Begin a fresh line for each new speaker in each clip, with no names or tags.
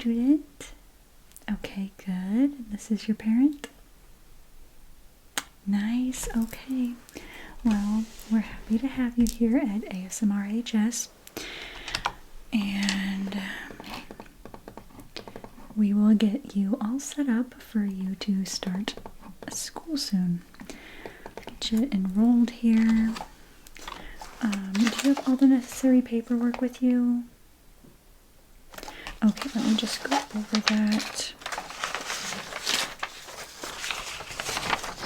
student? Okay, good. This is your parent? Nice, okay. Well, we're happy to have you here at ASMRHS. And we will get you all set up for you to start school soon. Get you enrolled here. Do you have all the necessary paperwork with you? Okay, let me just go over that.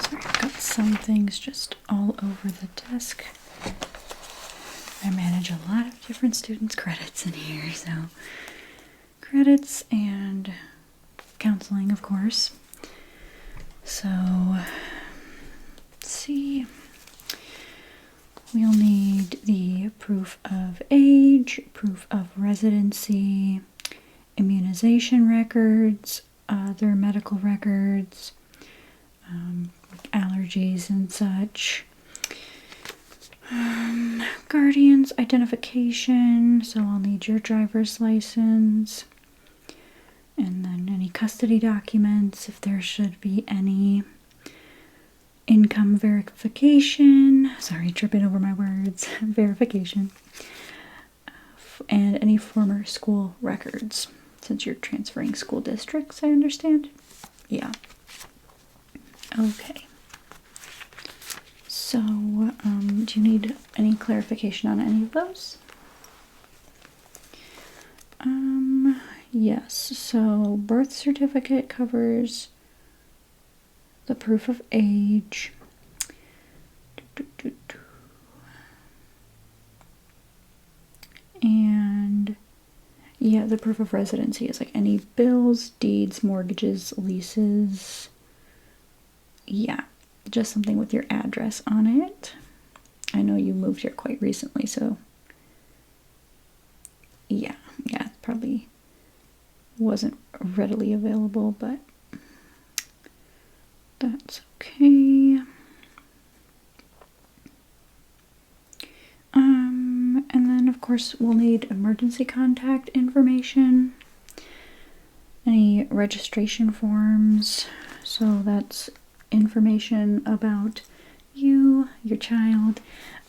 Sorry, I've got some things just all over the desk. I manage a lot of different students' credits in here, so credits and counseling, of course. So, let's see. We'll need the proof of age, proof of residency, immunization records, other medical records, allergies and such. Guardian's identification, so I'll need your driver's license. And then any custody documents, if there should be any. Income verification, sorry, tripping over my words, verification, and any former school records, since you're transferring school districts, I understand? Yeah. Okay. So, do you need any clarification on any of those? Yes, so birth certificate covers the proof of age. And yeah, the proof of residency is like any bills, deeds, mortgages, leases. Yeah, just something with your address on it. I know you moved here quite recently, so yeah, it probably wasn't readily available, but that's okay. And then of course we'll need emergency contact information, any registration forms, so that's information about you, your child,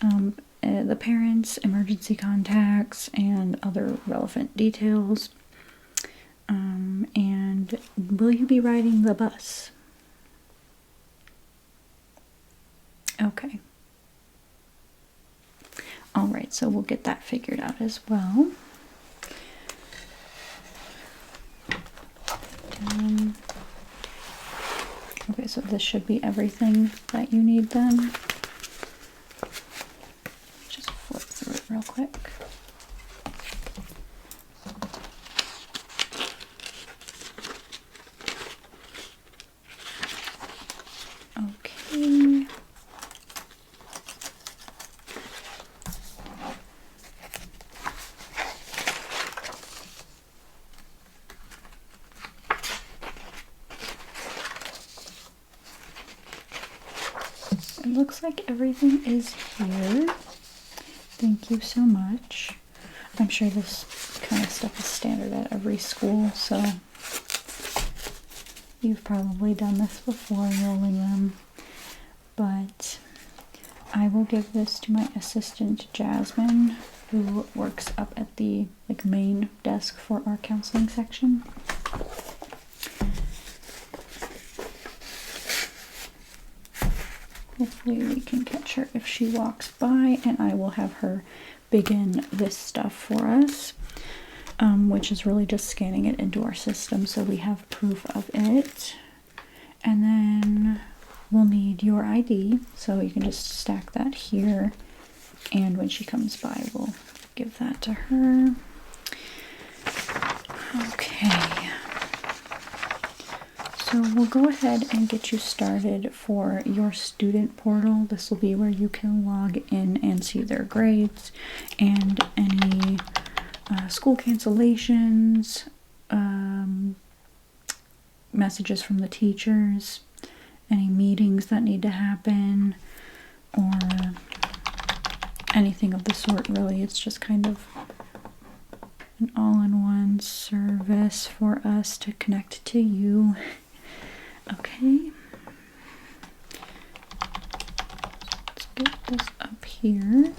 the parents, emergency contacts, and other relevant details. And will you be riding the bus? Okay. Alright, so we'll get that figured out as well. Okay, so this should be everything that you need then. Just flip through it real quick. Okay. It looks like everything is here. Thank you so much. I'm sure this kind of stuff is standard at every school, so you've probably done this before, enrolling them. But I will give this to my assistant Jasmine, who works up at the main desk for our counseling section. Hopefully we can catch her if she walks by, and I will have her begin this stuff for us, which is really just scanning it into our system so we have proof of it. And then we'll need your ID, so you can just stack that here, and when she comes by we'll give that to her. Okay. So we'll go ahead and get you started for your student portal. This will be where you can log in and see their grades and any school cancellations, messages from the teachers, any meetings that need to happen, or anything of the sort, really. It's just kind of an all-in-one service for us to connect to you. Okay. Let's get this up here.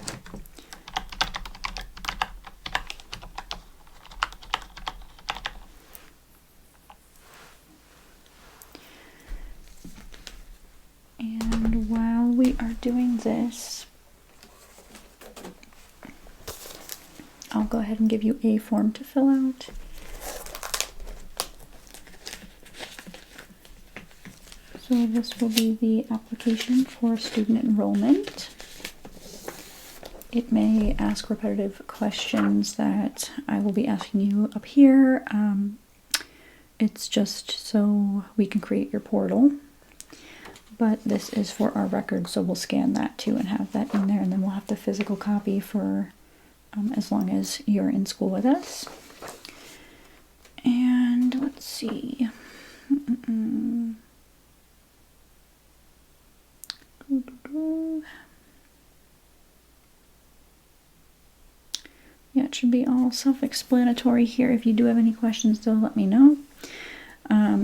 And while we are doing this, I'll go ahead and give you a form to fill out. So this will be the application for student enrollment. It may ask repetitive questions that I will be asking you up here. It's just so we can create your portal. But this is for our record, so we'll scan that too and have that in there, and then we'll have the physical copy for as long as you're in school with us. And let's see. Yeah, it should be all self-explanatory here. If you do have any questions, though, let me know.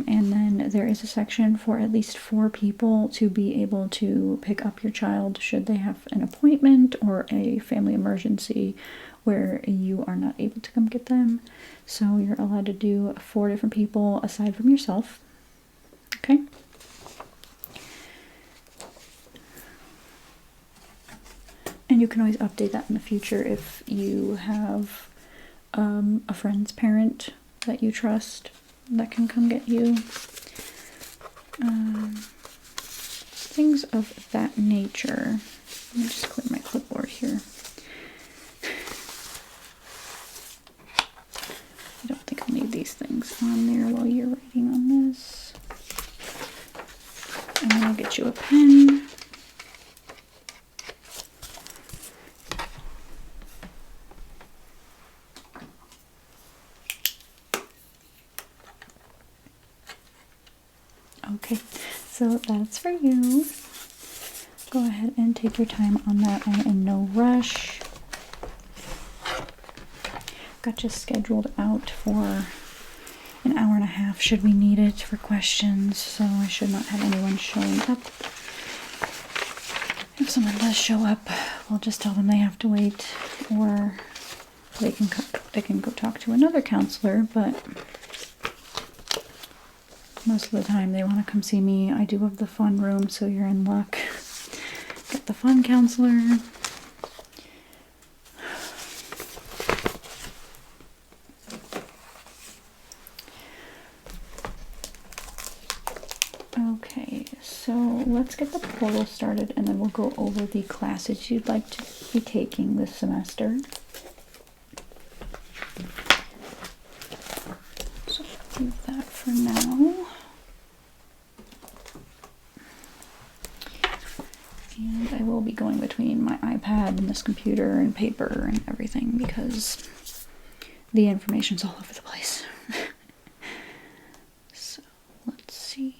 And then there is a section for at least 4 people to be able to pick up your child should they have an appointment or a family emergency where you are not able to come get them. So you're allowed to do 4 different people aside from yourself. Okay? And you can always update that in the future if you have a friend's parent that you trust that can come get you. Things of that nature. Let me just clear my clipboard here. I don't think I'll need these things on there while you're writing on this. And then I'll get you a pen. Okay, so that's for you. Go ahead and take your time on that. I'm in no rush. Got you scheduled out for an hour and a half should we need it for questions, so I should not have anyone showing up. If someone does show up, we'll just tell them they have to wait, or they can go talk to another counselor, but most of the time they want to come see me. I do have the fun room, so you're in luck. Get the fun counselor. Okay, so let's get the portal started and then we'll go over the classes you'd like to be taking this semester. So leave that for now. And I will be going between my iPad and this computer and paper and everything because the information's all over the place. So let's see.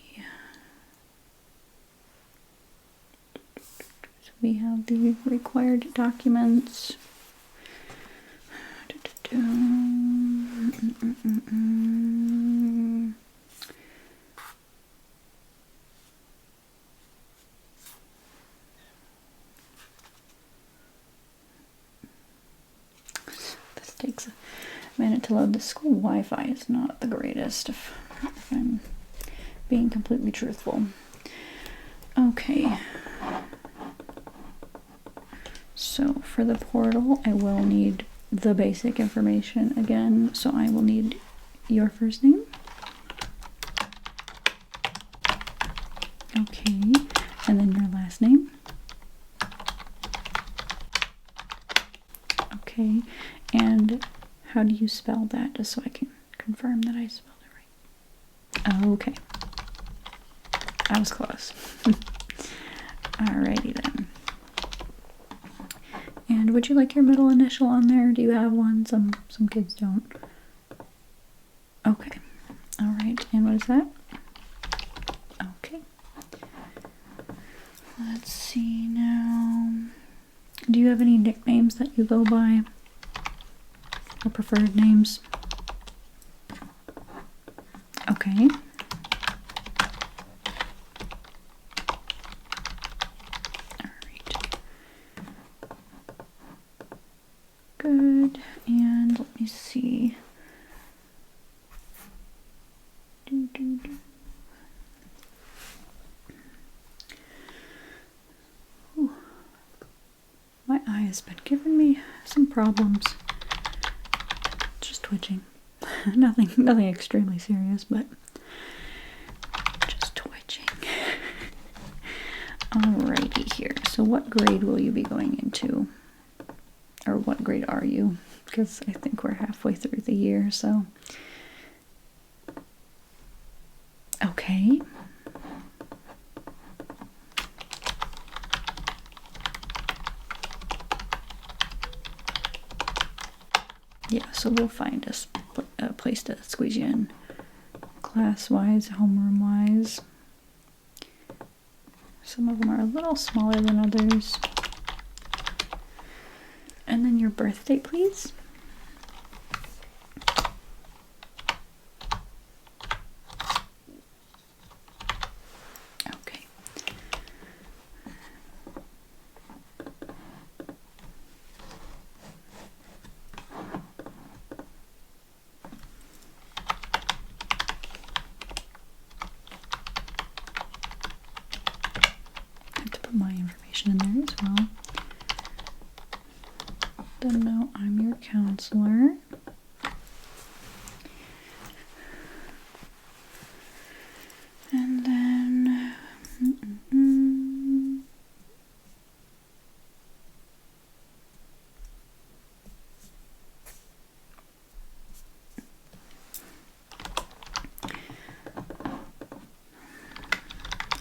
So we have the required documents. This takes a minute to load. The school Wi-Fi is not the greatest, if I'm being completely truthful. Okay. So for the portal, I will need the basic information again. So I will need your first name. Okay. And then your last name. Okay. And how do you spell that, just so I can confirm that I spelled it right? Okay. I was close. Alrighty then. And would you like your middle initial on there? Do you have one? Some kids don't. Okay. Alright, and what is that? Okay. Let's see now. Do you have any nicknames that you go by? or preferred names? Okay. Alright. Good. And let me see. Ooh. My eye has been giving me some problems. Just twitching. nothing extremely serious, but just twitching. Alrighty here. So what grade will you be going into? Or what grade are you? Because I think we're halfway through the year, so. Okay. Yeah, so we'll find a place to squeeze you in. Class-wise, homeroom-wise. Some of them are a little smaller than others. And then your birth date, please. Okay. I have to put my information in there as well. Then now I'm your counselor. And then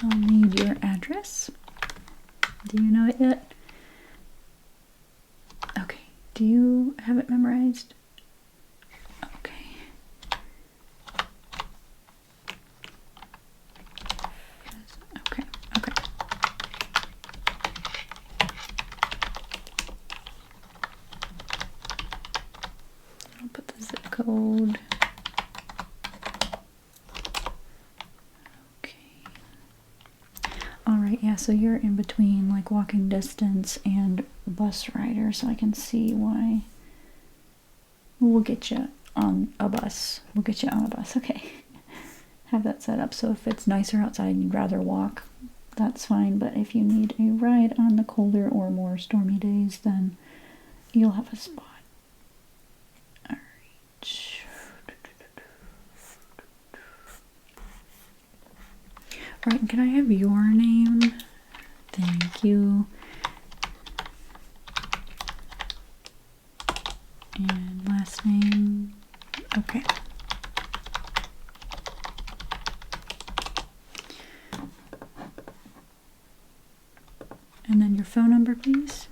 I'll need your address. Do you know it yet? Okay. Do you have it memorized? Okay. Okay. Okay. I'll put the zip code. Alright, yeah, so you're in between like walking distance and bus rider, so I can see why. We'll get you on a bus. We'll get you on a bus, okay. Have that set up so if it's nicer outside and you'd rather walk, that's fine. But if you need a ride on the colder or more stormy days, then you'll have a spot. Alright. Alright, can I have your name? Thank you. And last name. Okay. And then your phone number, please.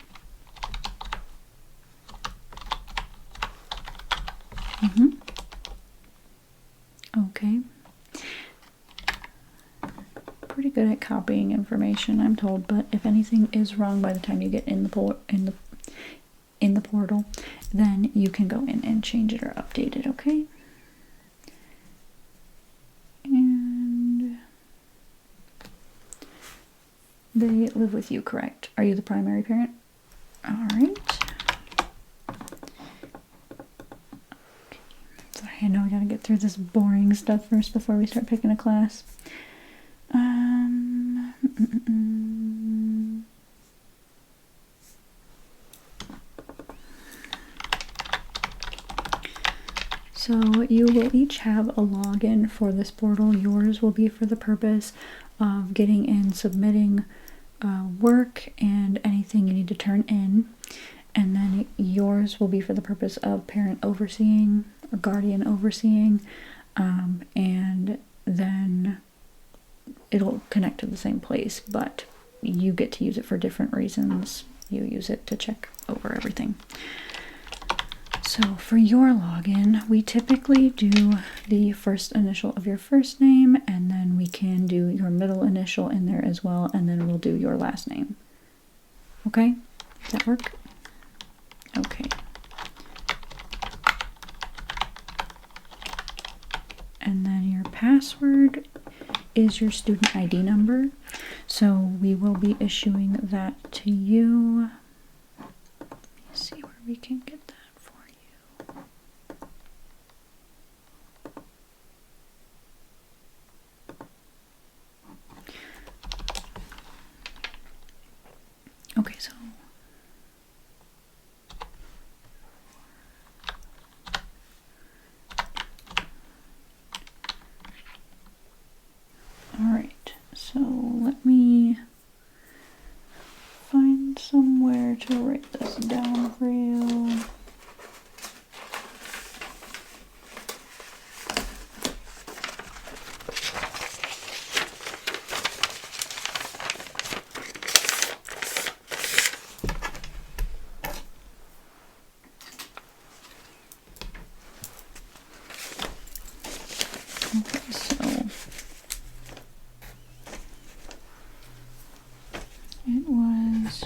Okay. Pretty good at copying information, I'm told, but if anything is wrong by the time you get in the portal, then you can go in and change it or update it, okay? And they live with you, correct? Are you the primary parent? All right. Sorry, I know I gotta get through this boring stuff first before we start picking a class. So you will each have a login for this portal. Yours will be for the purpose of getting and submitting work and anything you need to turn in. And then yours will be for the purpose of parent overseeing or guardian overseeing. And then it'll connect to the same place, but you get to use it for different reasons. You use it to check over everything. So for your login, we typically do the first initial of your first name, and then we can do your middle initial in there as well, and then we'll do your last name. Okay? Does that work? Okay. password is your student ID number. So we will be issuing that to you. Let me see where we can get that for you. Okay, so all right, so let me find somewhere to write this down for you. Okay, so it was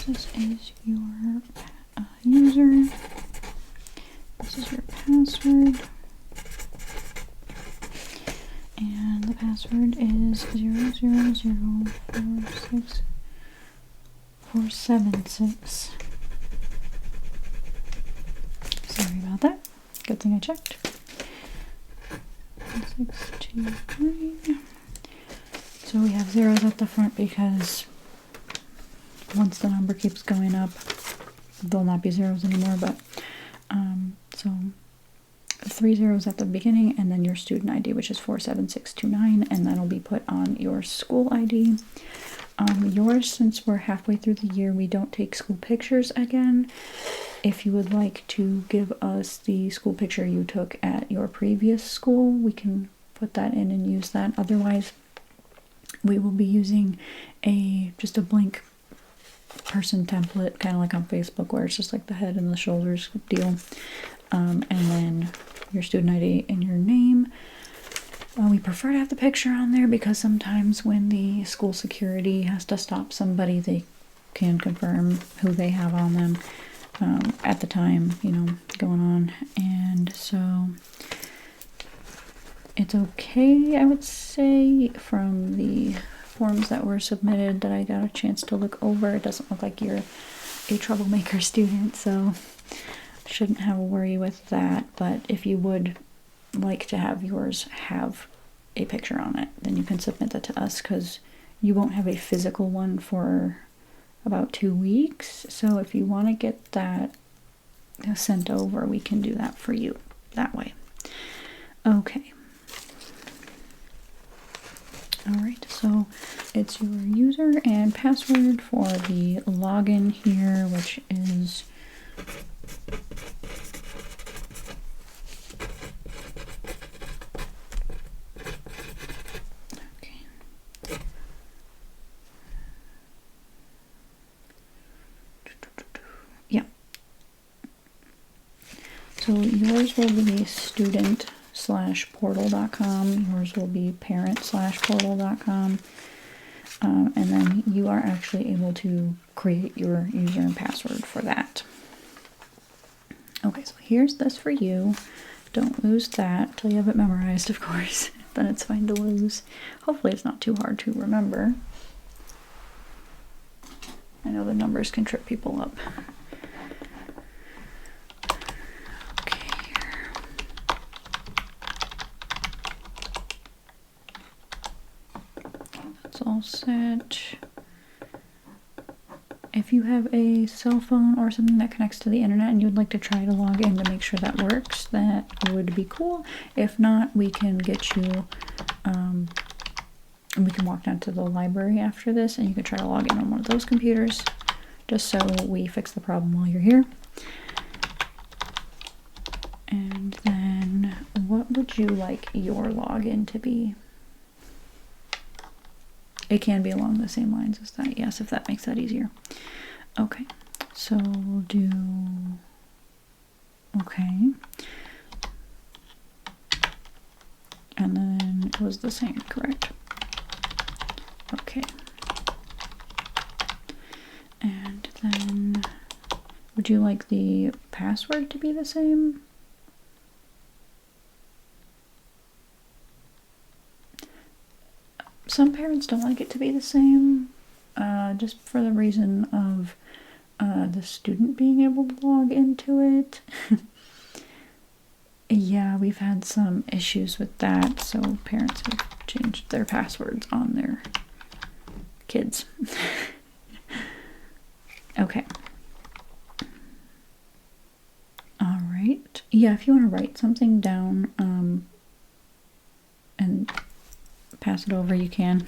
this is your user, this is your password, and the password is 00046476. Sorry about that. Good thing I checked. 1629. So we have zeros at the front because once the number keeps going up, there'll not be zeros anymore, but so 3 zeros at the beginning, and then your student ID, which is 47629, and that'll be put on your school ID. Yours, since we're halfway through the year, we don't take school pictures again. If you would like to give us the school picture you took at your previous school, we can put that in and use that. Otherwise, we will be using just a blank person template, kind of like on Facebook, where it's just like the head and the shoulders deal, and then your student ID and your name. We prefer to have the picture on there because sometimes when the school security has to stop somebody, they can confirm who they have on them at the time, you know, going on. And so it's okay, I would say, from the forms that were submitted that I got a chance to look over. It doesn't look like you're a troublemaker student, so shouldn't have a worry with that. But if you would like to have yours have a picture on it, then you can submit that to us, because you won't have a physical one for about 2 weeks. So if you want to get that sent over, we can do that for you that way. Okay. Alright, so it's your user and password for the login here, which is so yours will be student/portal.com, yours will be parent/portal.com, and then you are actually able to create your user and password for that. Okay, so here's this for you. Don't lose that till you have it memorized, of course. Then it's fine to lose. Hopefully it's not too hard to remember. I know the numbers can trip people up. All set. If you have a cell phone or something that connects to the internet and you'd like to try to log in to make sure that works, that would be cool. If not, we can get you, we can walk down to the library after this and you can try to log in on one of those computers, just so we fix the problem while you're here. And then what would you like your login to be? It can be along the same lines as that, yes, if that makes that easier. Okay, so we'll do, okay. And then it was the same, correct? Okay. And then you like the password to be the same? Some parents don't like it to be the same, just for the reason of the student being able to log into it. Yeah, we've had some issues with that, so parents have changed their passwords on their kids. Okay. All right. Yeah, if you want to write something down and pass it over, you can.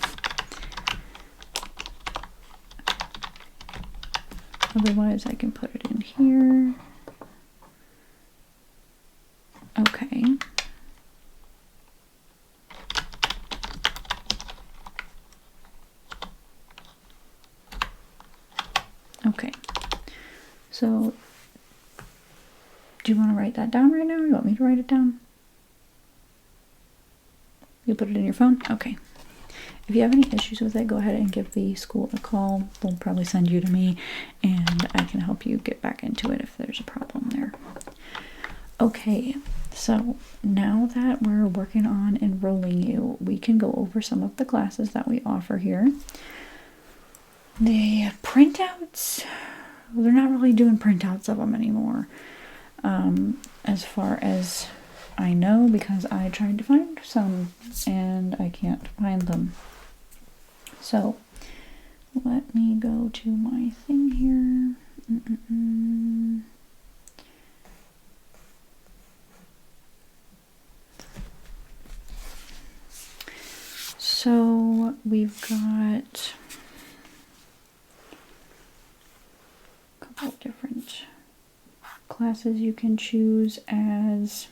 Otherwise, I can put it in here. Okay. Okay. So, do you want to write that down right now? Or you want me to write it down? You put it in your phone? Okay. If you have any issues with it, go ahead and give the school a call. They'll probably send you to me, and I can help you get back into it if there's a problem there. Okay, so now that we're working on enrolling you, we can go over some of the classes that we offer here. The printouts, well, they're not really doing printouts of them anymore, as far as I know, because I tried to find some and I can't find them. So let me go to my thing here. So we've got a couple of different classes you can choose as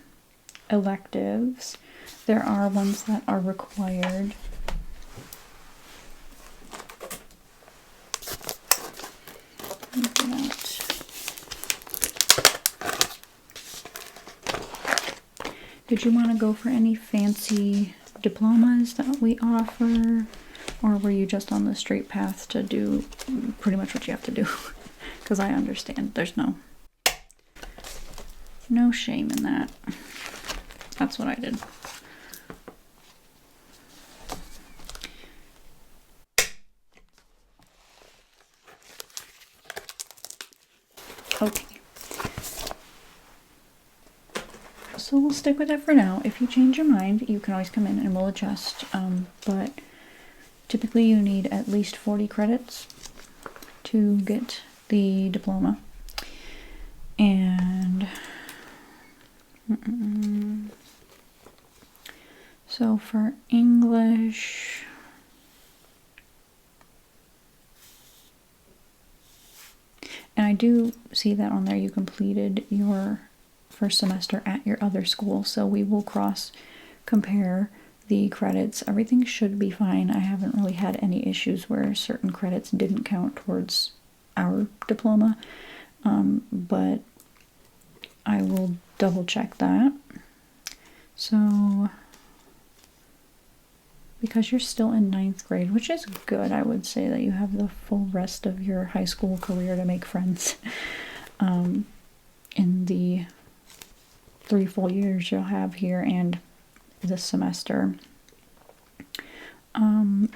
electives. There are ones that are required. Did you want to go for any fancy diplomas that we offer, or were you just on the straight path to do pretty much what you have to do? Because I understand there's no shame in that. That's what I did. Okay. So we'll stick with it for now. If you change your mind, you can always come in and we'll adjust. But typically you need at least 40 credits to get the diploma. And so for English, and I do see that on there you completed your first semester at your other school, so we will cross compare the credits. Everything should be fine. I haven't really had any issues where certain credits didn't count towards our diploma, but I will double check that. So because you're still in 9th grade, which is good, I would say that you have the full rest of your high school career to make friends. In the 3 full years you'll have here and this semester.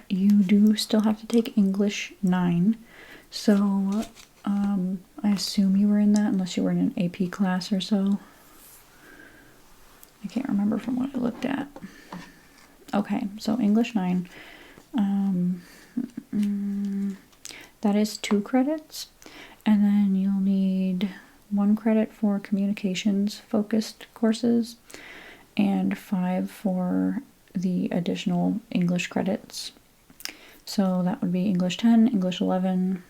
You do still have to take English 9, so I assume you were in that, unless you were in an AP class or so. I can't remember from what I looked at. Okay, so English 9. That is 2 credits, and then you'll need 1 credit for communications focused courses and 5 for the additional English credits. So that would be English 10, English 11.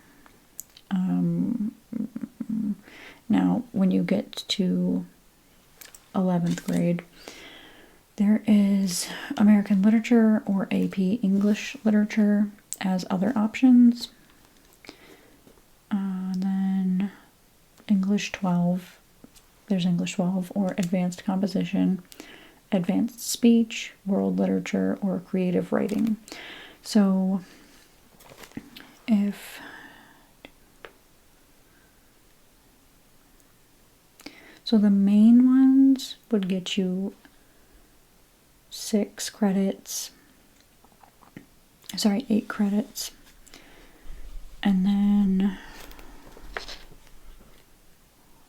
Now when you get to 11th grade, there is American Literature or AP English Literature as other options. Then English 12, there's English 12 or Advanced Composition, Advanced Speech, World Literature, or Creative Writing. So if So the main ones would get you 8 credits. And then,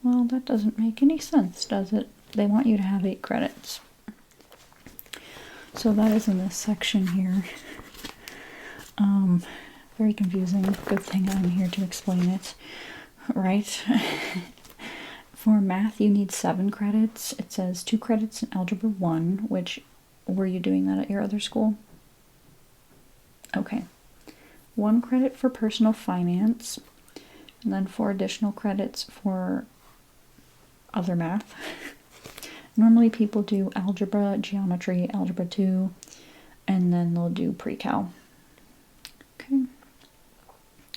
well, that doesn't make any sense, does it? They want you to have 8 credits. So that is in this section here. Very confusing. Good thing I'm here to explain it, right? For math, you need 7 credits. It says 2 credits in Algebra 1, which, were you doing that at your other school? Okay. 1 credit for personal finance, and then 4 additional credits for other math. Normally people do algebra, geometry, algebra 2, and then they'll do pre-cal. Okay.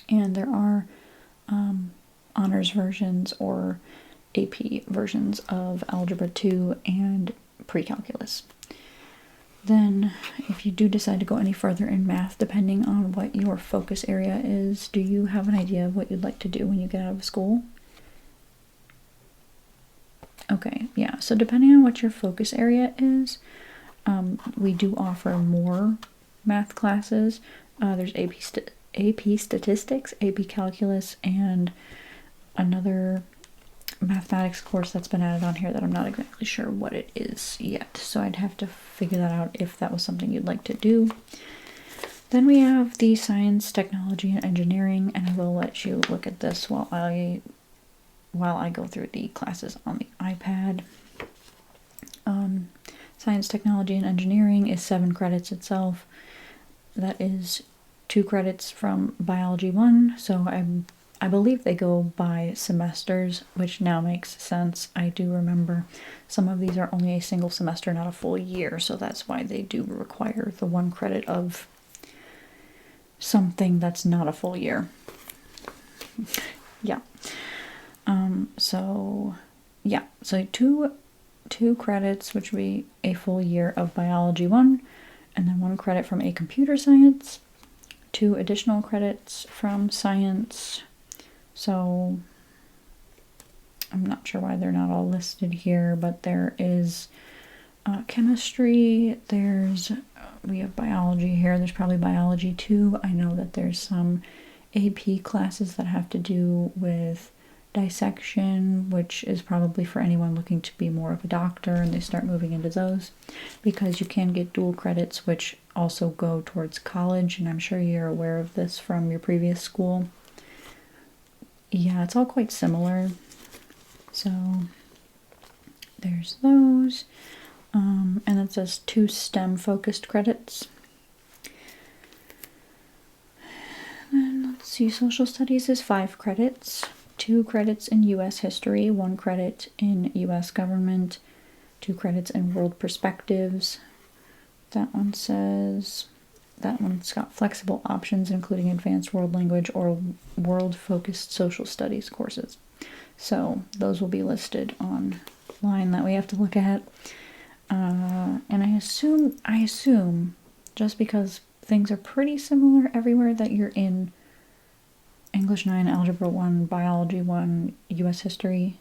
And there are honors versions or AP versions of algebra 2 and pre-calculus. Then, if you do decide to go any further in math, depending on what your focus area is, do you have an idea of what you'd like to do when you get out of school? Okay, yeah, so depending on what your focus area is, we do offer more math classes. There's AP Statistics, AP Calculus, and another mathematics course that's been added on here that I'm not exactly sure what it is yet. So I'd have to figure that out if that was something you'd like to do. Then we have the science, technology, and engineering, and I will let you look at this while I go through the classes on the iPad. Science, technology, and engineering is 7 credits itself. That is 2 credits from biology 1, so I believe they go by semesters, which now makes sense. I do remember some of these are only a single semester, not a full year, so that's why they do require the 1 credit of something that's not a full year. Yeah. So 2 credits, which would be a full year of biology 1, and then 1 credit from a computer science, 2 additional credits from science. So I'm not sure why they're not all listed here, but there is chemistry, we have biology here, there's probably biology 2. I know that there's some AP classes that have to do with dissection, which is probably for anyone looking to be more of a doctor, and they start moving into those, because you can get dual credits, which also go towards college, and I'm sure you're aware of this from your previous school. Yeah, it's all quite similar. So there's those. And it says 2 STEM-focused credits. And let's see, social studies is 5 credits. 2 credits in U.S. history, 1 credit in U.S. government, 2 credits in world perspectives. That one's got flexible options, including advanced world language or world-focused social studies courses. So those will be listed online that we have to look at. And I assume, just because things are pretty similar everywhere, that you're in English 9, Algebra 1, Biology 1, U.S. History.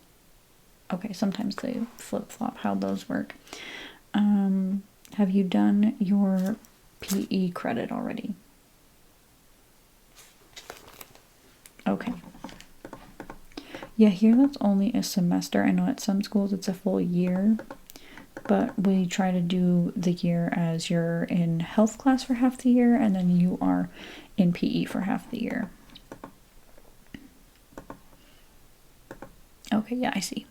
Okay, sometimes they flip-flop how those work. Have you done your PE credit already? Okay. Yeah, here that's only a semester. I know at some schools it's a full year, but we try to do the year as you're in health class for half the year, and then you are in PE for half the year. Okay, yeah, I see.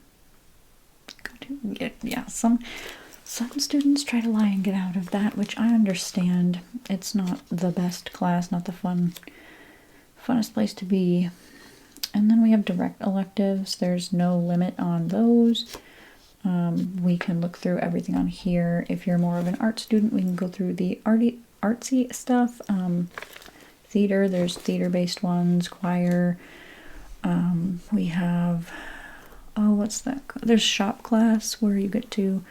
Yeah, some students try to lie and get out of that, which I understand. It's not the best class, not the funnest place to be. And then we have direct electives. There's no limit on those. We can look through everything on here. If you're more of an art student, we can go through the artsy stuff. Theater, there's theater-based ones, choir. We have, what's that? There's shop class, where you get to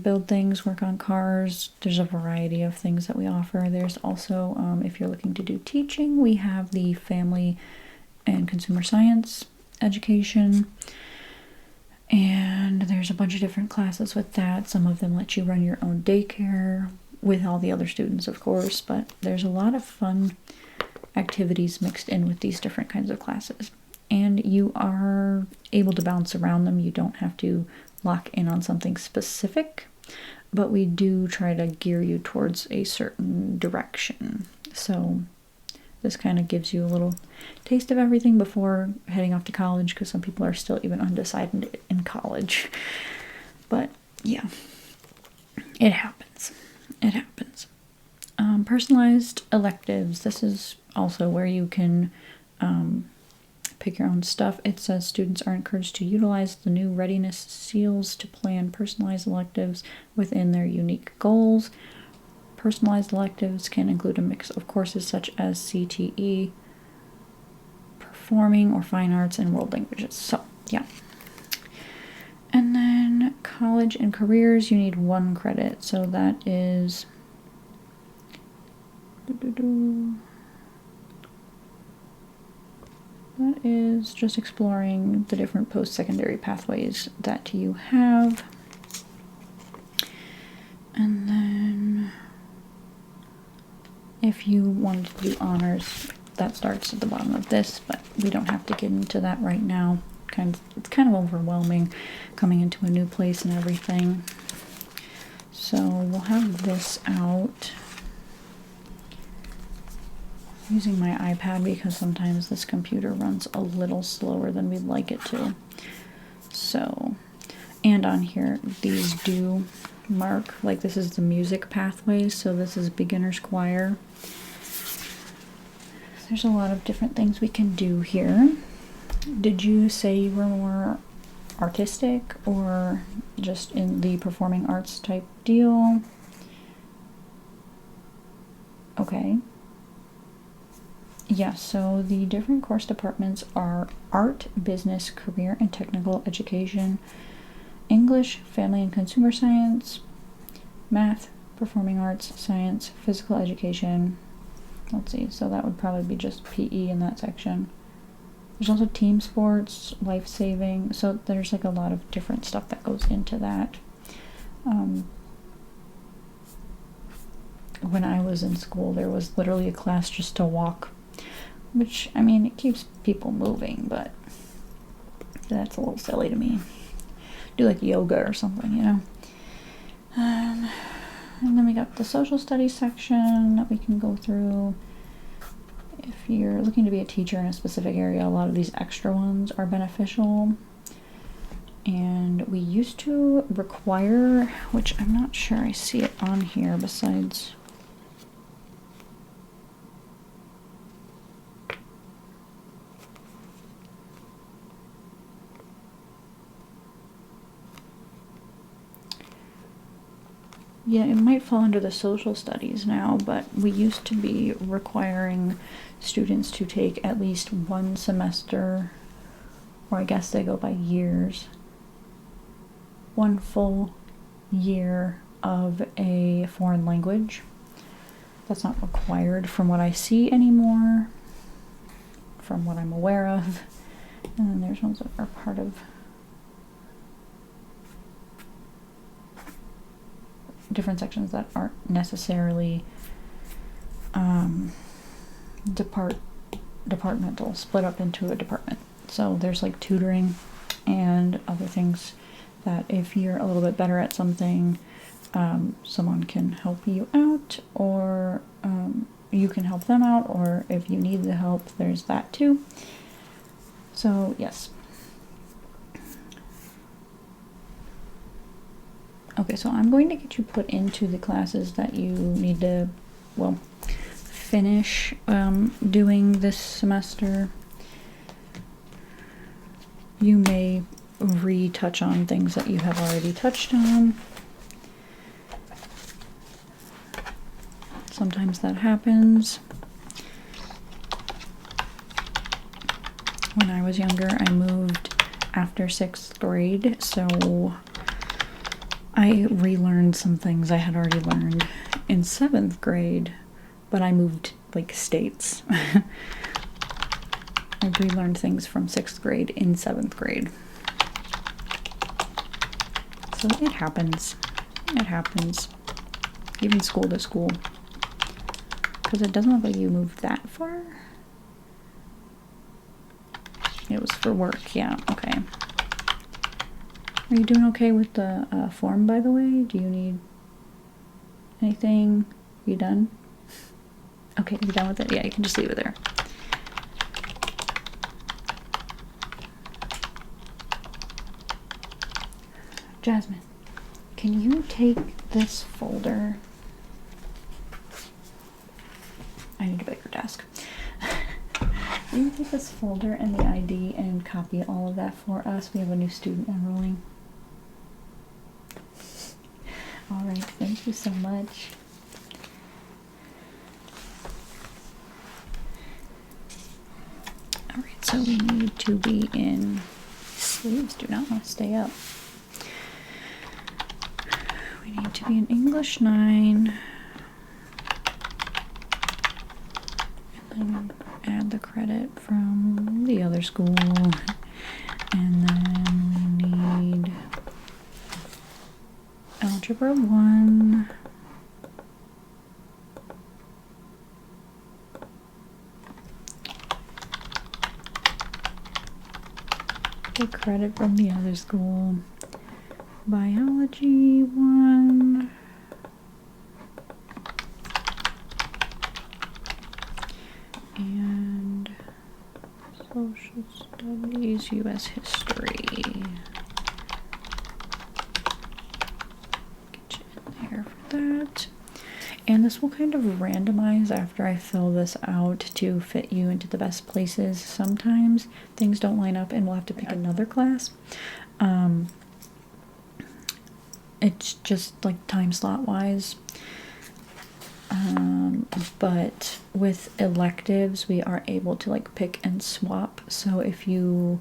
build things, work on cars. There's a variety of things that we offer. There's also, if you're looking to do teaching, we have the family and consumer science education. And there's a bunch of different classes with that. Some of them let you run your own daycare with all the other students, of course, but there's a lot of fun activities mixed in with these different kinds of classes. And you are able to bounce around them. You don't have to lock in on something specific, but we do try to gear you towards a certain direction. So this kind of gives you a little taste of everything before heading off to college, because some people are still even undecided in college. But yeah, it happens. It happens. Personalized electives. This is also where you can pick your own stuff. It says students are encouraged to utilize the new readiness seals to plan personalized electives within their unique goals. Personalized electives can include a mix of courses such as CTE, performing, or fine arts, and world languages. So, yeah. And then college and careers, you need 1 credit. So that is... That is just exploring the different post-secondary pathways that you have. And then if you wanted to do honors, that starts at the bottom of this, but we don't have to get into that right now. It's kind of overwhelming coming into a new place and everything. So we'll have this out. Using my iPad because sometimes this computer runs a little slower than we'd like it to. So, and on here, these do mark, like this is the music pathway, so this is beginner's choir. There's a lot of different things we can do here. Did you say you were more artistic or just in the performing arts type deal? Okay. Yeah, so the different course departments are art, business, career and technical education, English, family and consumer science, math, performing arts, science, physical education. Let's see, so that would probably be just PE in that section. There's also team sports, life saving, so there's like a lot of different stuff that goes into that. When I was in school, there was literally a class just to walk, which, I mean, it keeps people moving, but that's a little silly to me. Do like yoga or something, you know? And then we got the social studies section that we can go through. If you're looking to be a teacher in a specific area, a lot of these extra ones are beneficial. And we used to require, which I'm not sure I see it on here besides... Yeah, it might fall under the social studies now, but we used to be requiring students to take at least 1 semester, or I guess they go by years, 1 full year of a foreign language. That's not required from what I see anymore, from what I'm aware of. And then there's ones that are part of different sections that aren't necessarily departmental, split up into a department. So there's like tutoring and other things that if you're a little bit better at something, someone can help you out, or you can help them out, or if you need the help, there's that too. So yes. Okay, so I'm going to get you put into the classes that you need to, well, finish doing this semester. You may retouch on things that you have already touched on. Sometimes that happens. When I was younger, I moved after 6th grade, so I relearned some things I had already learned in 7th grade, but I moved like states. I relearned things from 6th grade in 7th grade. So it happens. It happens. Even school to school. Because it doesn't look like you moved that far. It was for work, yeah, okay. Are you doing okay with the form, by the way? Do you need anything? You done? Okay, you done with it? Yeah, you can just leave it there. Jasmine, can you take this folder? I need a bigger desk. Can you take this folder and the ID and copy all of that for us? We have a new student enrolling. All right, thank you so much. All right, so we need to be in, sleeves do not want to stay up. We need to be in English 9. And then add the credit from the other school. And then we need Algebra 1. The credit from the other school. Biology 1. And Social Studies, U.S. History. Get you in there for that. And this will kind of randomize after I fill this out to fit you into the best places. Sometimes things don't line up and we'll have to pick another class. It's just like time slot wise. But with electives, we are able to like pick and swap. So if you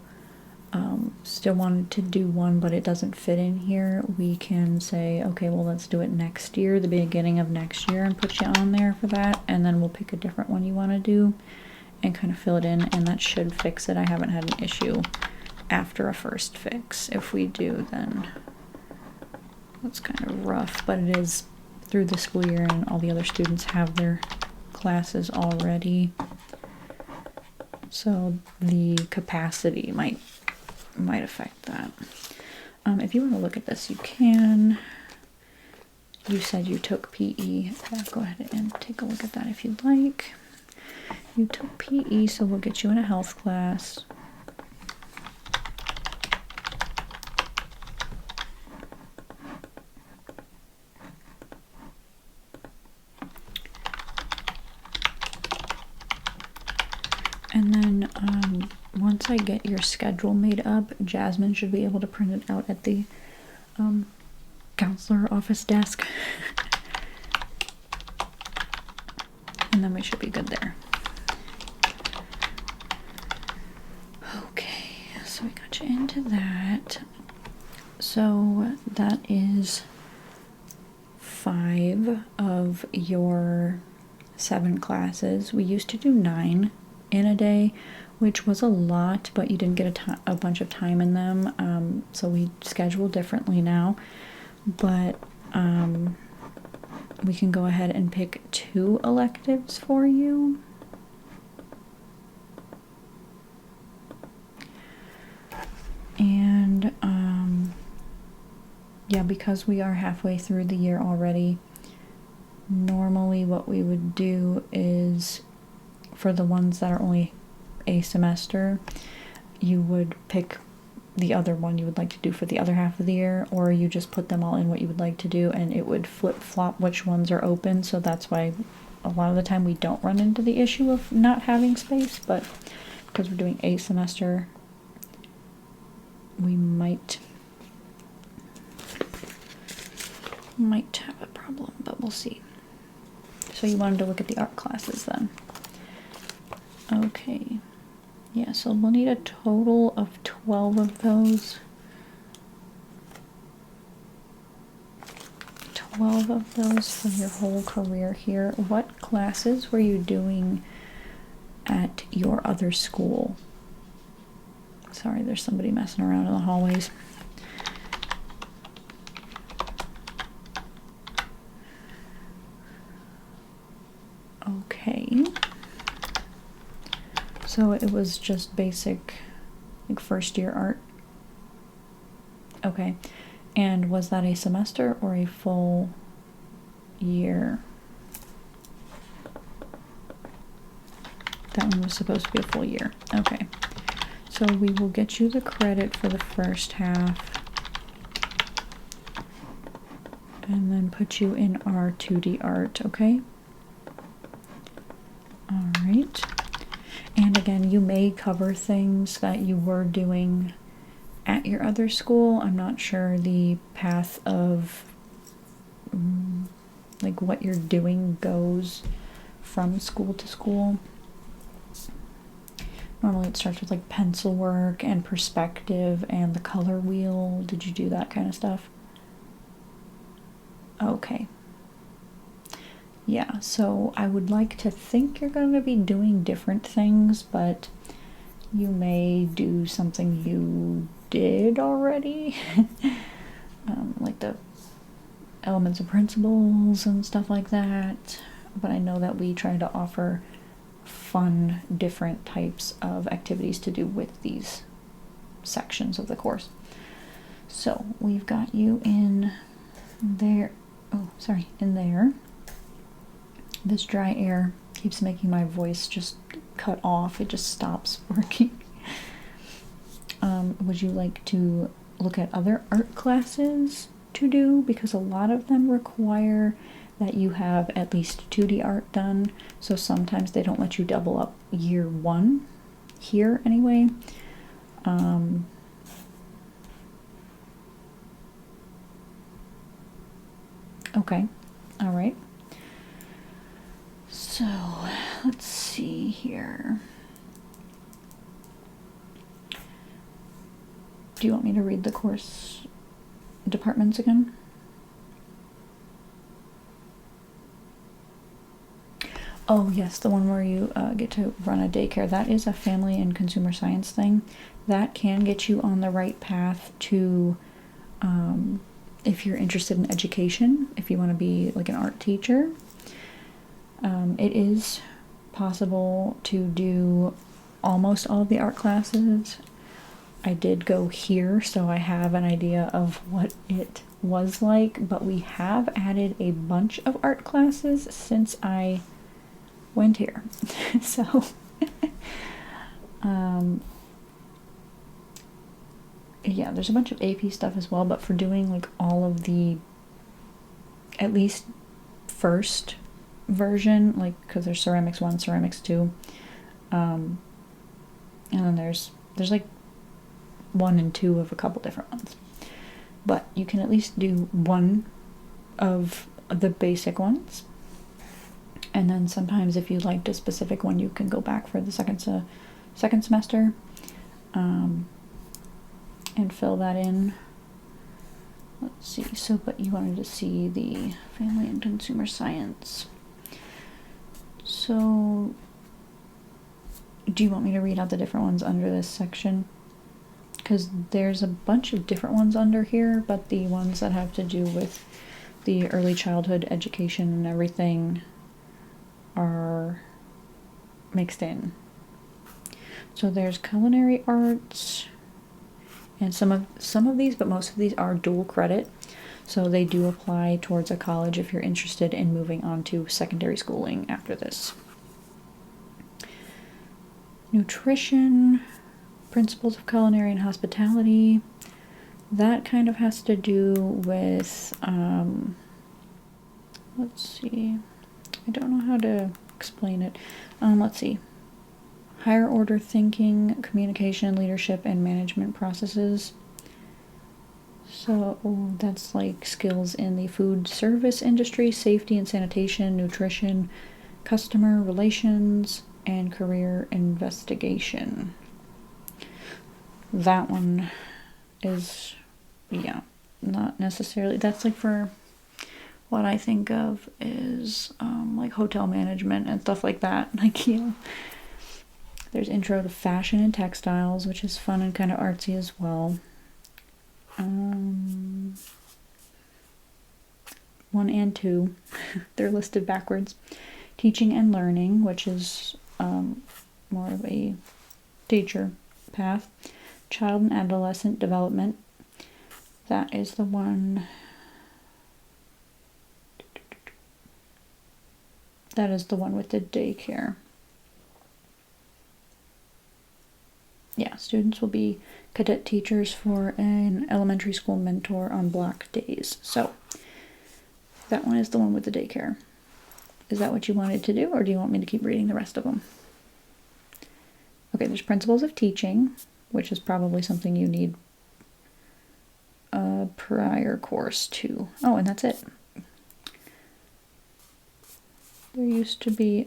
still wanted to do one, but it doesn't fit in here, we can say, okay, well, let's do it next year, the beginning of next year, and put you on there for that. And then we'll pick a different one you want to do and kind of fill it in. And that should fix it. I haven't had an issue after a first fix. If we do, then that's kind of rough, but it is through the school year and all the other students have their classes already. So the capacity might affect that. If you want to look at this, you can. You said you took PE. Yeah, go ahead and take a look at that if you'd like. You took PE, so we'll get you in a health class. And then once I get your schedule made up, Jasmine should be able to print it out at the counselor office desk. And then we should be good there. Okay, so we got you into that. So that is 5 of your 7 classes. We used to do 9 in a day, which was a lot, but you didn't get a bunch of time in them, so we schedule differently now. But we can go ahead and pick 2 electives for you. And yeah, because we are halfway through the year already, normally what we would do is, for the ones that are only a semester, you would pick the other one you would like to do for the other half of the year, or you just put them all in what you would like to do and it would flip-flop which ones are open. So that's why a lot of the time we don't run into the issue of not having space, but because we're doing a semester, we might have a problem, but we'll see. So you wanted to look at the art classes then. Okay, yeah, so we'll need a total of 12 of those. 12 of those for your whole career here. What classes were you doing at your other school? Sorry, there's somebody messing around in the hallways. So it was just basic, like first year art? Okay. And was that a semester or a full year? That one was supposed to be a full year. Okay. So we will get you the credit for the first half. And then put you in our 2D art, okay? All right. And again, you may cover things that you were doing at your other school. I'm not sure the path of like what you're doing goes from school to school. Normally it starts with like pencil work and perspective and the color wheel. Did you do that kind of stuff? Okay. Yeah, so I would like to think you're going to be doing different things, but you may do something you did already. Like the elements and principles and stuff like that. But I know that we try to offer fun, different types of activities to do with these sections of the course. So we've got you in there. Oh, sorry, in there. This dry air keeps making my voice just cut off. It just stops working. Would you like to look at other art classes to do? Because a lot of them require that you have at least 2D art done. So sometimes they don't let you double up year one here anyway. Okay, all right. So let's see here. Do you want me to read the course departments again? Oh yes, the one where you get to run a daycare. That is a family and consumer science thing. That can get you on the right path to, if you're interested in education, if you want to be like an art teacher. It is possible to do almost all of the art classes. I did go here, so I have an idea of what it was like, but we have added a bunch of art classes since I went here. So, yeah, there's a bunch of AP stuff as well, but for doing like all of the, at least first version, like, because there's ceramics 1, ceramics 2, and then there's like 1 and 2 of a couple different ones, but you can at least do one of the basic ones, and then sometimes if you liked a specific one you can go back for the second semester and fill that in. Let's see, so but you wanted to see the family and consumer science. So do you want me to read out the different ones under this section? Because there's a bunch of different ones under here, but the ones that have to do with the early childhood education and everything are mixed in. So there's culinary arts, and some of these, but most of these are dual credit, so they do apply towards a college if you're interested in moving on to secondary schooling after this. Nutrition, principles of culinary and hospitality, that kind of has to do with, let's see, I don't know how to explain it. Let's see, higher order thinking, communication, leadership, and management processes. So that's like skills in the food service industry, safety and sanitation, nutrition, customer relations, and career investigation. That one is, yeah, not necessarily, that's like for what I think of is like hotel management and stuff like that. Like, you know, there's intro to fashion and textiles, which is fun and kind of artsy as well. 1 and 2, they're listed backwards. Teaching and learning, which is more of a teacher path. Child and adolescent development. That is the one. That is the one with the daycare. Yeah, students will be cadet teachers for an elementary school mentor on block days. So that one is the one with the daycare. Is that what you wanted to do, or do you want me to keep reading the rest of them? Okay, there's principles of teaching, which is probably something you need a prior course to. Oh, and that's it. There used to be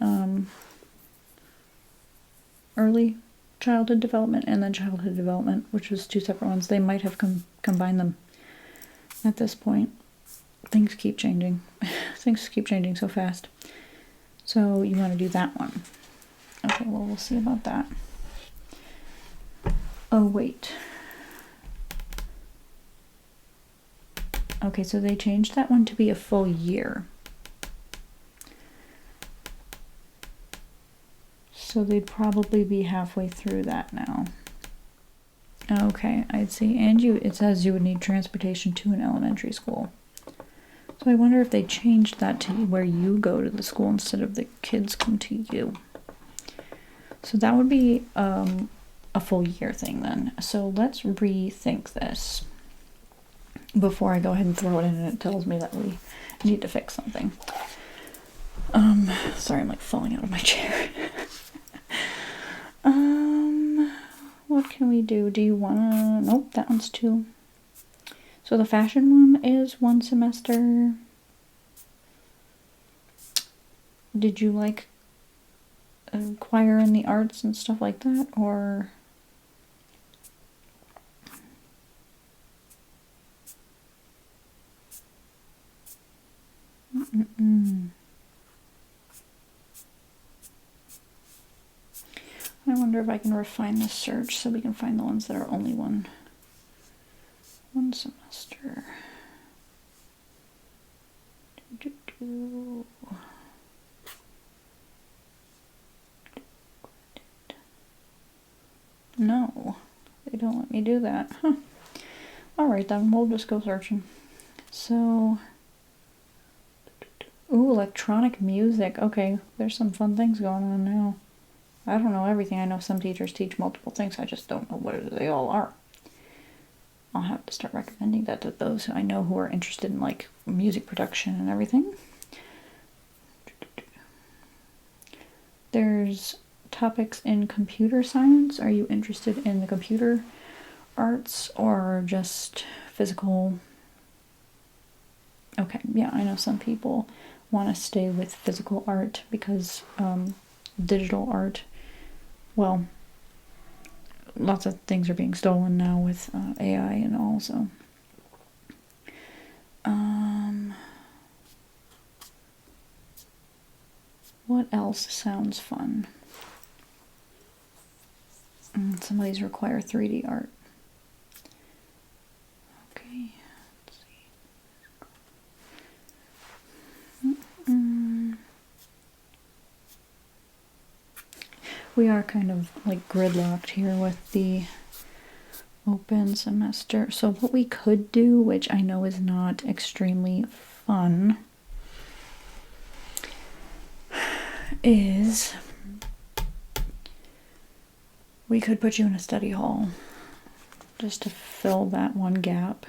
early childhood development and then childhood development, which was two separate ones. They might have combined them at this point. Things keep changing. Things keep changing so fast. So you want to do that one. Okay, well, we'll see about that. Oh, wait. Okay, so they changed that one to be a full year. So they'd probably be halfway through that now. Okay, I see. And it says you would need transportation to an elementary school. So I wonder if they changed that to where you go to the school instead of the kids come to you. So that would be a full year thing then. So let's rethink this before I go ahead and throw it in and it tells me that we need to fix something. Sorry, I'm like falling out of my chair. What can we do? Do you wanna... Nope, that one's two. So the fashion one is 1 semester. Did you like choir in the arts and stuff like that, or... I wonder if I can refine the search so we can find the ones that are only one semester. No, they don't let me do that. Huh. Alright then, we'll just go searching. So, ooh, electronic music. Okay, there's some fun things going on now. I don't know everything. I know some teachers teach multiple things. I just don't know what they all are. I'll have to start recommending that to those I know who are interested in like music production and everything. There's topics in computer science. Are you interested in the computer arts or just physical? Okay, yeah, I know some people want to stay with physical art because digital art, well, lots of things are being stolen now with AI and all, so. What else sounds fun? Some of these require 3D art. Okay, let's see. We are kind of like gridlocked here with the open semester. So what we could do, which I know is not extremely fun, is we could put you in a study hall just to fill that one gap.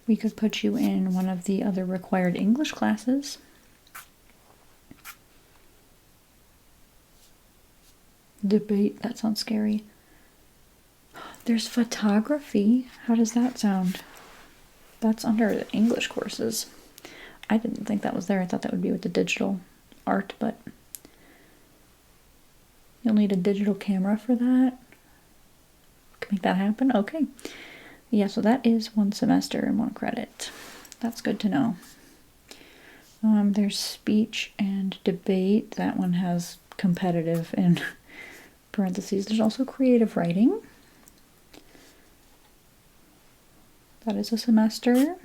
We could put you in one of the other required English classes. Debate, that sounds scary. There's photography. How does that sound? That's under the English courses. I didn't think that was there. I thought that would be with the digital art, but you'll need a digital camera for that. Can make that happen? Okay. Yeah, so that is 1 semester and 1 credit. That's good to know. There's speech and debate. That one has competitive in parentheses. There's also creative writing. That is a semester.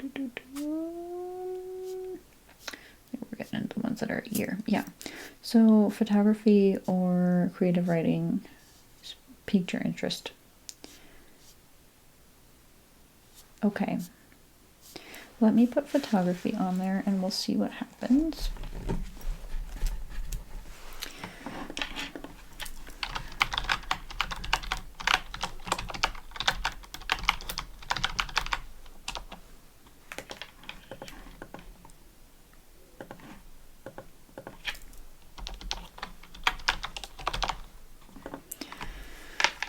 We're getting into the ones that are a year. Yeah. So photography or creative writing piqued your interest. Okay. Let me put photography on there and we'll see what happens.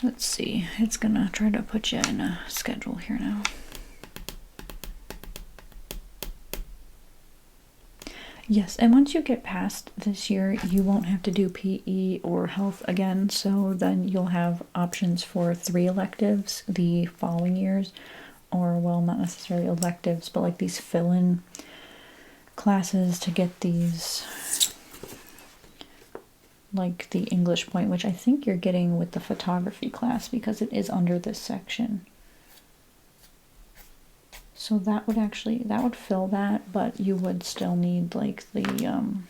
Let's see, it's gonna try to put you in a schedule here now. Yes, and once you get past this year, you won't have to do PE or health again, so then you'll have options for 3 electives the following years, or well, not necessarily electives, but like these fill-in classes to get these, like the English point, which I think you're getting with the photography class because it is under this section. So that would fill that, but you would still need like the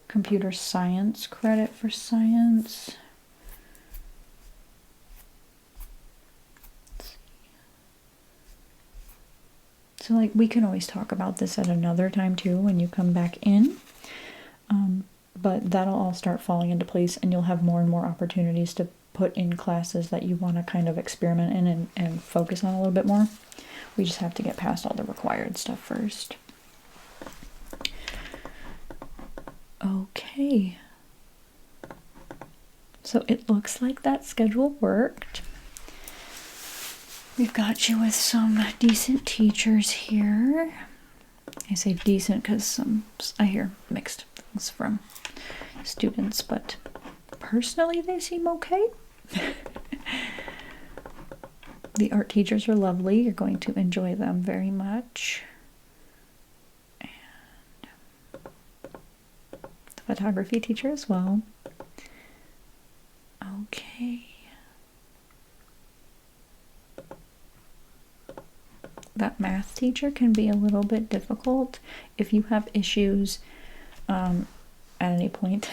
computer science credit for science. So like we can always talk about this at another time too when you come back in. But that'll all start falling into place and you'll have more and more opportunities to put in classes that you want to kind of experiment in and focus on a little bit more. We just have to get past all the required stuff first. Okay. So it looks like that schedule worked. We've got you with some decent teachers here. I say decent because I hear mixed things from students, but personally they seem okay. The art teachers are lovely. You're going to enjoy them very much. And the photography teacher as well. Okay. That math teacher can be a little bit difficult. If you have issues at any point,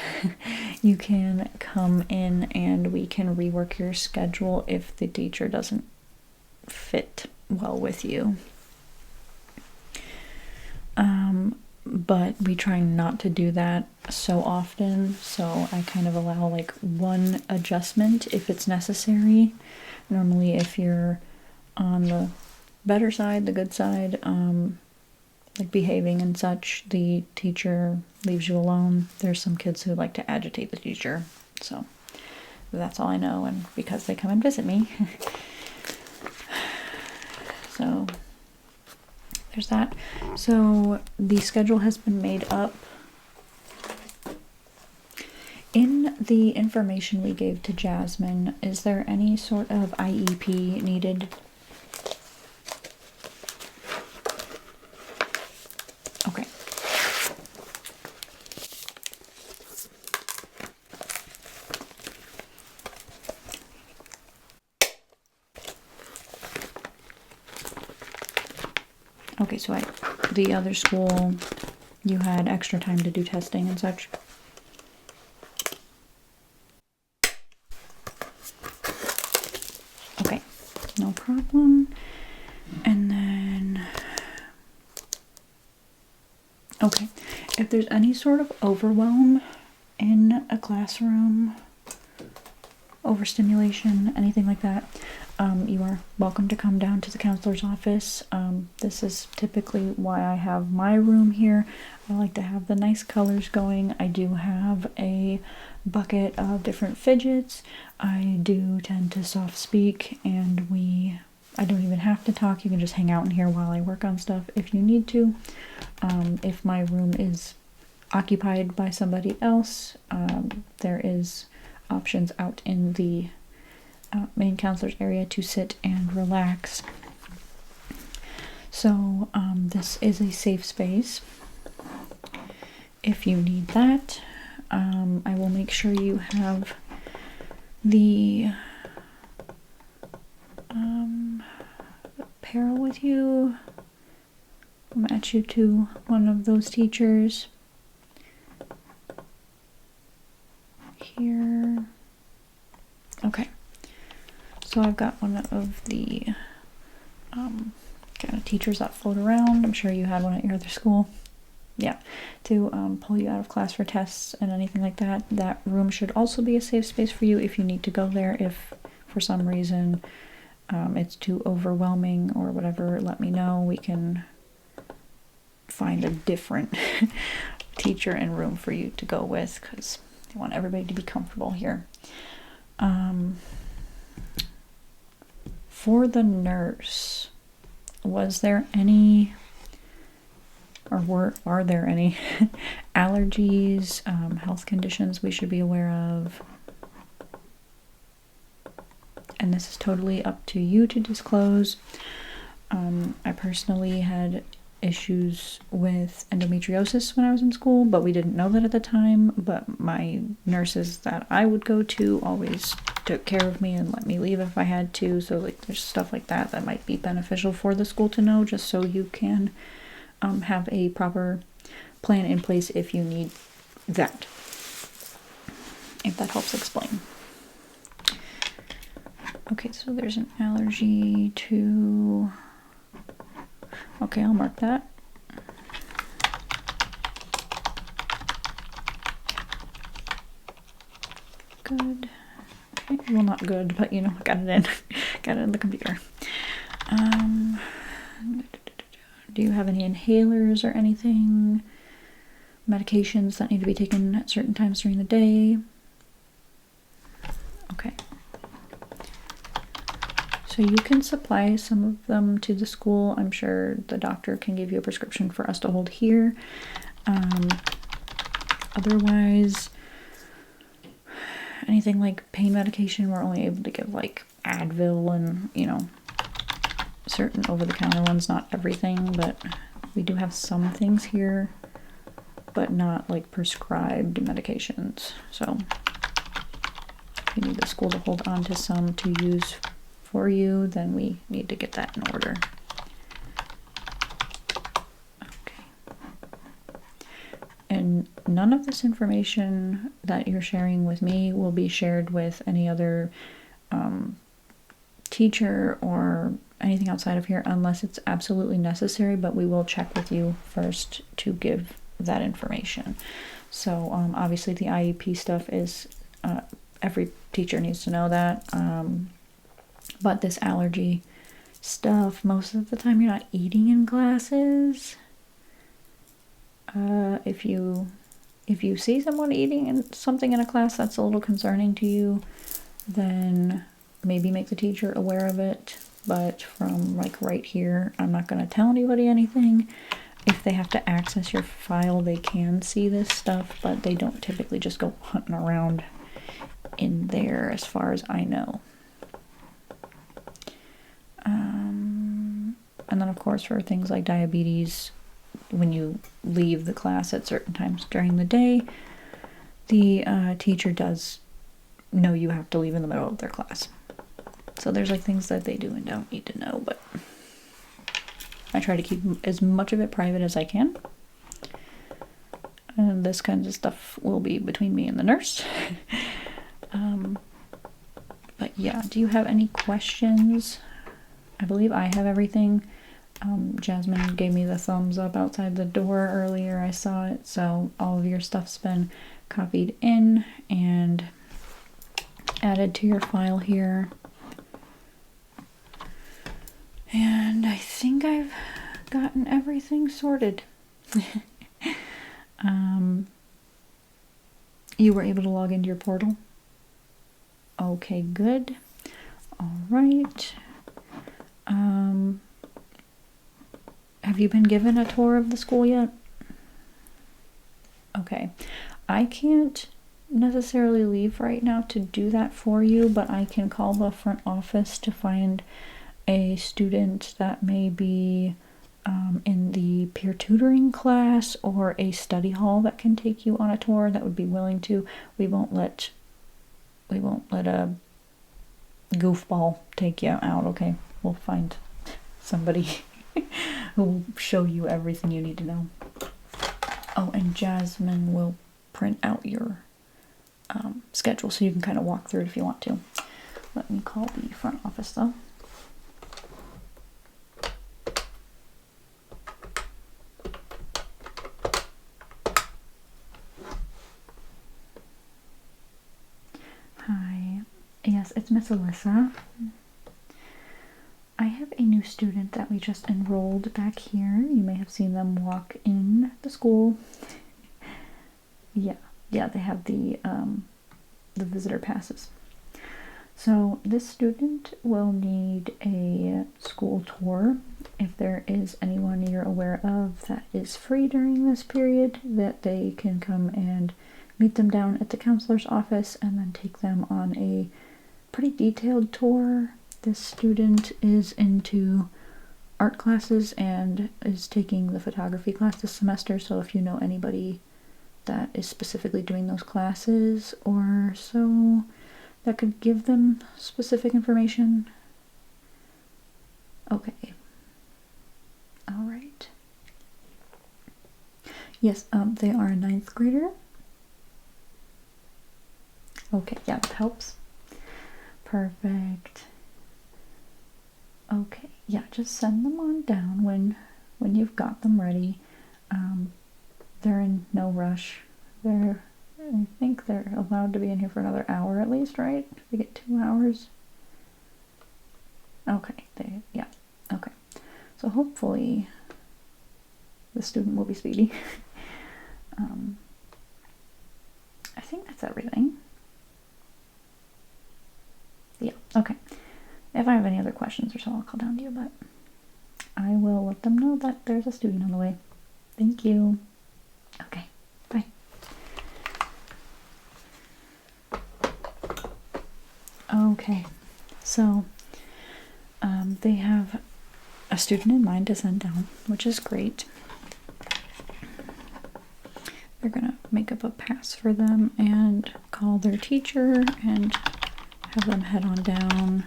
you can come in and we can rework your schedule if the teacher doesn't fit well with you. But we try not to do that so often, so I kind of allow like one adjustment if it's necessary. Normally if you're on the better side, the good side, like behaving and such, the teacher leaves you alone. There's some kids who like to agitate the teacher, so that's all I know, and because they come and visit me. So there's that. So the schedule has been made up. In the information we gave to Jasmine, is there any sort of IEP needed? Okay. Okay, so the other school, you had extra time to do testing and such? Okay, no problem. And then, okay, if there's any sort of overwhelm in a classroom, overstimulation, anything like that, you are welcome to come down to the counselor's office. This is typically why I have my room here. I like to have the nice colors going. I do have a bucket of different fidgets. I do tend to soft speak, and I don't even have to talk. You can just hang out in here while I work on stuff if you need to. If my room is occupied by somebody else, there is options out in the main counselor's area to sit and relax. So this is a safe space if you need that. I will make sure you have the pair with you, match you to one of those teachers here. Okay, so I've got one of the kind of teachers that float around. I'm sure you had one at your other school. Yeah, to pull you out of class for tests and anything like that. That room should also be a safe space for you if you need to go there. If for some reason it's too overwhelming or whatever, let me know. We can find a different teacher and room for you to go with, because I want everybody to be comfortable here. For the nurse, was there any, or are there any allergies, health conditions we should be aware of? And this is totally up to you to disclose. I personally had issues with endometriosis when I was in school, but we didn't know that at the time. But my nurses that I would go to always took care of me and let me leave if I had to. So like there's stuff like that that might be beneficial for the school to know, just so you can have a proper plan in place if you need that. If that helps explain. Okay, so there's an allergy to... Okay, I'll mark that. Good. Okay, well, not good, but you know, I got it in. Got it in the computer. Do you have any inhalers or anything? Medications that need to be taken at certain times during the day? Okay. So you can supply some of them to the school. I'm sure the doctor can give you a prescription for us to hold here. Otherwise, anything like pain medication, we're only able to give like Advil and, you know, certain over-the-counter ones, not everything, but we do have some things here, but not like prescribed medications. So if you need the school to hold on to some to use for you, then we need to get that in order. Okay. And none of this information that you're sharing with me will be shared with any other teacher or anything outside of here unless it's absolutely necessary, but we will check with you first to give that information. So obviously the IEP stuff is every teacher needs to know that. But this allergy stuff, most of the time you're not eating in classes. If you see someone eating something in a class that's a little concerning to you, then maybe make the teacher aware of it. But from like right here, I'm not going to tell anybody anything. If they have to access your file, they can see this stuff, but they don't typically just go hunting around in there as far as I know. And then of course for things like diabetes, when you leave the class at certain times during the day, the teacher does know you have to leave in the middle of their class. So there's like things that they do and don't need to know, but I try to keep as much of it private as I can. And this kind of stuff will be between me and the nurse. But yeah, do you have any questions? I believe I have everything. Jasmine gave me the thumbs up outside the door earlier. I saw it. So all of your stuff's been copied in and added to your file here. And I think I've gotten everything sorted. You were able to log into your portal? Okay, good. All right. Have you been given a tour of the school yet? Okay. I can't necessarily leave right now to do that for you, but I can call the front office to find a student that may be in the peer tutoring class or a study hall that can take you on a tour that would be willing to. We won't let We won't let a goofball take you out, okay? We'll find somebody who will show you everything you need to know. Oh, and Jasmine will print out your schedule so you can kind of walk through it if you want to. Let me call the front office though. Hi. Yes, it's Miss Alyssa. I have a new student that we just enrolled back here. You may have seen them walk in the school. Yeah, they have the visitor passes. So this student will need a school tour. If there is anyone you're aware of that is free during this period, that they can come and meet them down at the counselor's office and then take them on a pretty detailed tour. This student is into art classes and is taking the photography class this semester, so if you know anybody that is specifically doing those classes or so that could give them specific information. Okay. All right. Yes, they are a 9th grader. Okay, yeah, that helps. Perfect. Okay, yeah, just send them on down when you've got them ready. They're in no rush. I think they're allowed to be in here for another hour at least, right? They get 2 hours. Okay, yeah, okay. So hopefully the student will be speedy. I think that's everything. Yeah, okay. If I have any other questions or so, I'll call down to you, but I will let them know that there's a student on the way. Thank you. Okay, bye. Okay, so they have a student in mind to send down, which is great. They're gonna make up a pass for them and call their teacher and have them head on down.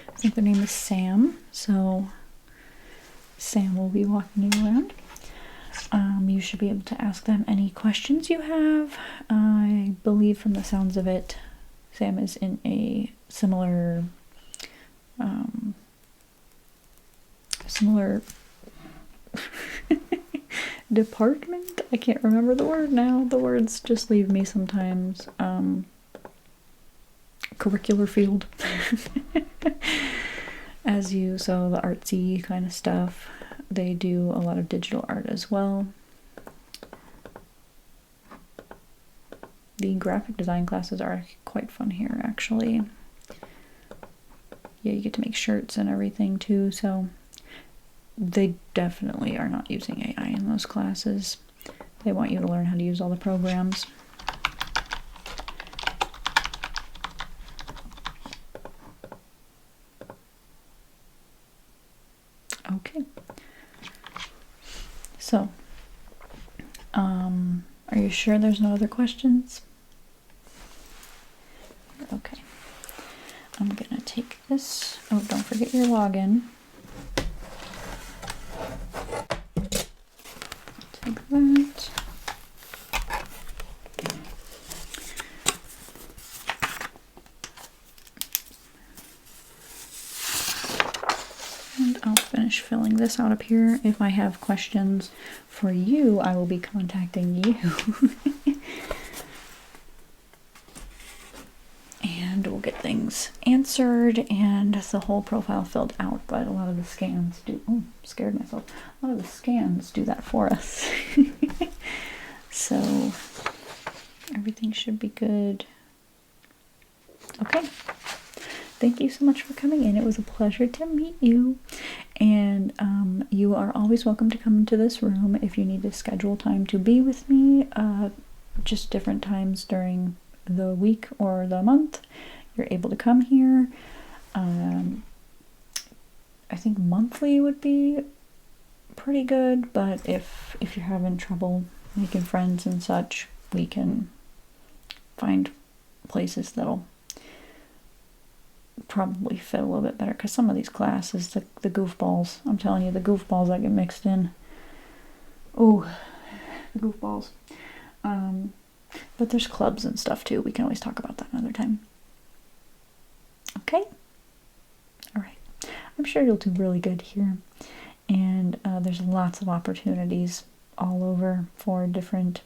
I think their name is Sam, so Sam will be walking you around. You should be able to ask them any questions you have. I believe from the sounds of it, Sam is in a similar department. I can't remember the word now. The words just leave me sometimes. Curricular field. So the artsy kind of stuff. They do a lot of digital art as well. The graphic design classes are quite fun here, actually. Yeah, you get to make shirts and everything too, so they definitely are not using AI in those classes. They want you to learn how to use all the programs. Okay. So, are you sure there's no other questions? Okay. I'm gonna take this. Oh, don't forget your login. Take that. And I'll finish filling this out up here. If I have questions for you, I will be contacting you. And we'll get things answered and the whole profile filled out, but a lot of the scans do, oh, scared myself. A lot of the scans do that for us. So everything should be good. Okay. Thank you so much for coming in. It was a pleasure to meet you. And you are always welcome to come into this room if you need to schedule time to be with me, just different times during the week or the month. You're able to come here. I think monthly would be pretty good, but if you're having trouble making friends and such, we can find places that'll probably fit a little bit better, because some of these classes, the goofballs, I'm telling you, the goofballs that get mixed in, oh, the goofballs. But there's clubs and stuff too. We can always talk about that another time. Okay? Alright. I'm sure you'll do really good here. And there's lots of opportunities all over for different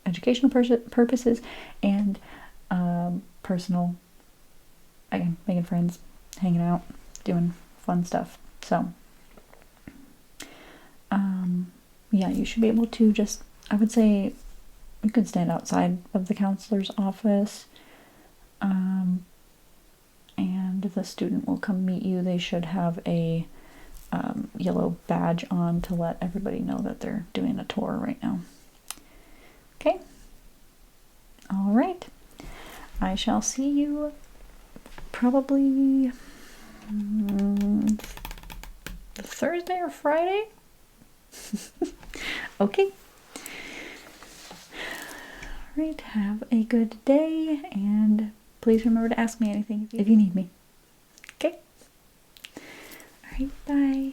educational purposes and personal, again, making friends, hanging out, doing fun stuff. So, yeah, you should be able to just, I would say, you can stand outside of the counselor's office, and the student will come meet you. They should have a yellow badge on to let everybody know that they're doing a tour right now. Okay? All right. I shall see you probably Thursday or Friday. Okay. All right. Have a good day, and please remember to ask me anything if you need me. Okay? All right. Bye.